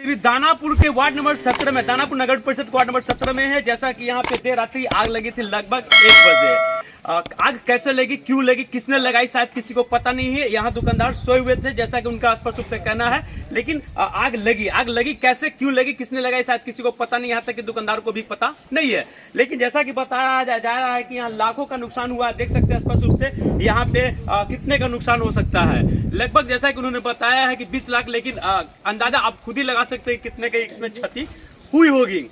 अभी दानापुर के ward number 17 में, दानापुर नगर परिषद वार्ड नंबर 17 में है। जैसा कि यहाँ पे देर रात्रि आग लगी थी लगभग 1 बजे। आग कैसे लगी, क्यों लगी, किसने लगाई, शायद किसी को पता नहीं है। यहाँ दुकानदार सोए हुए थे जैसा कि उनका स्पष्ट रूप से कहना है। लेकिन आग लगी कैसे, क्यों लगी, किसने लगाई, शायद किसी को पता नहीं, यहाँ तक कि दुकानदार को भी पता नहीं है। लेकिन जैसा कि बताया जा रहा है कि यहाँ लाखों का नुकसान हुआ। देख सकते हैं स्पष्ट रूप से यहाँ पे कितने का नुकसान हो सकता है। लगभग जैसा कि उन्होंने बताया है कि 20 लाख, लेकिन अंदाजा आप खुद ही लगा सकते हैं कितने की इसमें क्षति हुई होगी।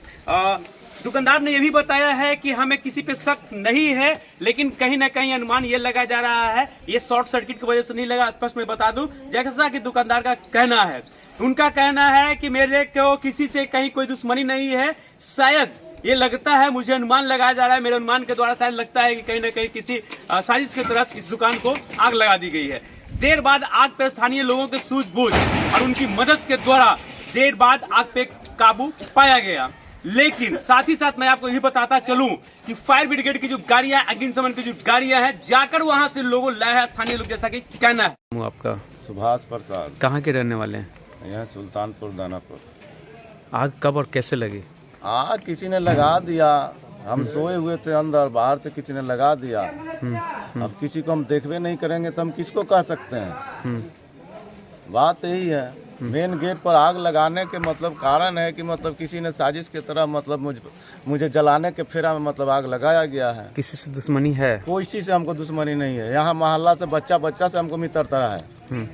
दुकानदार ने यह भी बताया है कि हमें किसी पे शक नहीं है, लेकिन कहीं ना कहीं अनुमान ये लगा जा रहा है ये शॉर्ट सर्किट की वजह से नहीं लगा। स्पष्ट मैं बता दूं, जैसा कि दुकानदार का कहना है, उनका कहना है कि मेरे को किसी से कहीं कोई दुश्मनी नहीं है। शायद ये लगता है, मुझे अनुमान लगाया जा रहा है, मेरे अनुमान के द्वारा शायद लगता है कि कहीं ना कहीं किसी साजिश के तहत इस दुकान को आग लगा दी गई है। देर बाद आग पर स्थानीय लोगों के सूझबूझ और उनकी मदद के द्वारा देर बाद आग पे काबू पाया गया। लेकिन साथ ही साथ मैं आपको यही बताता चलूं कि फायर ब्रिगेड की जो गाड़ियां, अग्निशमन की जो गाड़ियां हैं, जाकर वहां से लोगों लाए हैं स्थानीय लोग, जैसा कि कहना है। आपका सुभाष प्रसाद, कहाँ के रहने वाले हैं? यहाँ सुल्तानपुर दानापुर। आग कब और कैसे लगी? आग किसी ने लगा दिया, हम सोए हुए थे अंदर, बाहर से किसी ने लगा दिया। अब किसी को हम देखबे नहीं करेंगे तो हम किसको कह सकते हैं। बात यही है, मेन गेट पर आग लगाने के मतलब कारण है कि मतलब किसी ने साजिश की तरह मतलब मुझे जलाने के फेरा में मतलब आग लगाया गया है। किसी से दुश्मनी है? कोई चीज से हमको दुश्मनी नहीं है। यहाँ मोहल्ला से बच्चा से हमको मित्रता है।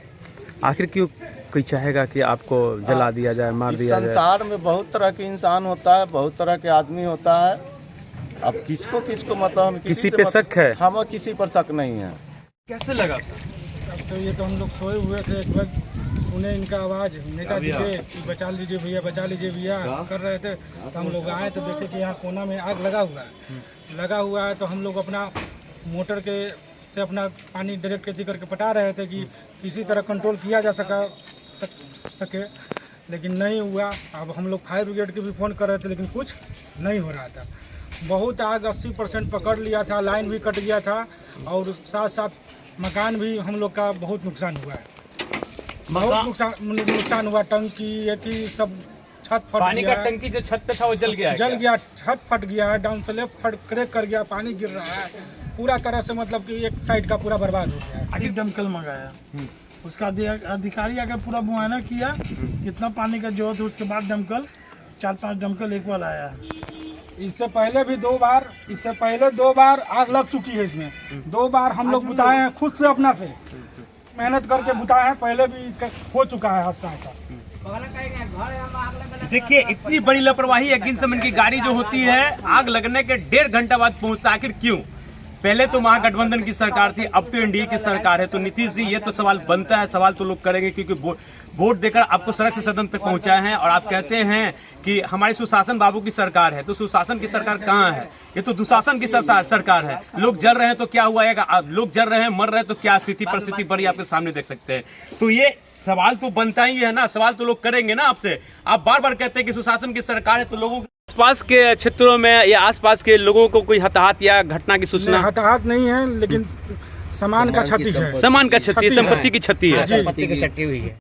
आखिर क्यों कोई चाहेगा कि आपको जला दिया जाए, मार दिया जाए? संसार में बहुत तरह के इंसान होता है, बहुत तरह के आदमी होता है। अब किसको मतलब हम किसी पे शक है? हमें किसी पर शक नहीं है। कैसे लगा? अब तो ये तो हम लोग सोए हुए थे, एक बार सुने इनका आवाज़ नेताजी के कि बचा लीजिए भैया, बचा लीजिए भैया कर रहे थे। तो हम लोग आए तो देखे कि यहाँ कोना में आग लगा हुआ है। तो हम लोग अपना मोटर के से अपना पानी डायरेक्ट खेती करके पटा रहे थे कि किसी तरह कंट्रोल किया जा सके, लेकिन नहीं हुआ। अब हम लोग फायर ब्रिगेड के भी फ़ोन कर रहे थे, लेकिन कुछ नहीं हो रहा था। बहुत आग 80% पकड़ लिया था, लाइन भी कट गया था और साथ साथ मकान भी हम लोग का बहुत नुकसान हुआ है। बहुत नुकसान हुआ। टंकी ये थी सब छत फट पानी गया। का टंकी जो छत पे था वो जल गया छत फट गया है, डाउन स्लैब क्रैक कर गया, पानी गिर रहा है पूरा तरह से, मतलब कि एक साइड का पूरा बर्बाद हो गया है। अधिक दमकल मंगाया, उसका अधिकारी आकर पूरा मुआयना किया कितना पानी का जरूरत है। उसके बाद दमकल 4-5 दमकल एक बार आया है। इससे पहले दो बार आग लग चुकी है इसमें। 2 बार हम लोग बुताए हैं, खुद से अपना से मेहनत करके बुताए हैं। पहले भी हो चुका है हादसा ऐसा। देखिए, इतनी बड़ी लापरवाही अग्निशमन की गाड़ी जो होती है आग लगने के 1.5 घंटा बाद पहुंचता, आखिर क्यों? पहले तो महागठबंधन की सरकार थी, अब तो एनडीए की सरकार है। तो नीतीश जी, ये तो सवाल बनता है, सवाल तो लोग करेंगे क्योंकि वोट देकर आपको सड़क से सदन तक पहुंचाए हैं और आप कहते हैं कि हमारी सुशासन बाबू की सरकार है। तो सुशासन की सरकार कहाँ है? ये तो दुशासन की सरकार है। लोग जल रहे हैं तो क्या हुआ है, लोग जल रहे हैं, मर रहे हैं तो क्या स्थिति परिस्थिति बड़ी आपके सामने देख सकते हैं। तो ये सवाल तो बनता ही है ना, सवाल तो लोग करेंगे ना आपसे। आप बार बार कहते हैं कि सुशासन की सरकार है, तो लोगों आसपास के क्षेत्रों में या आसपास के लोगों को कोई हताहत या घटना की सूचना? हताहत नहीं है, लेकिन सामान का क्षति है। सामान का क्षति, संपत्ति की क्षति है। संपत्ति की क्षति हुई है।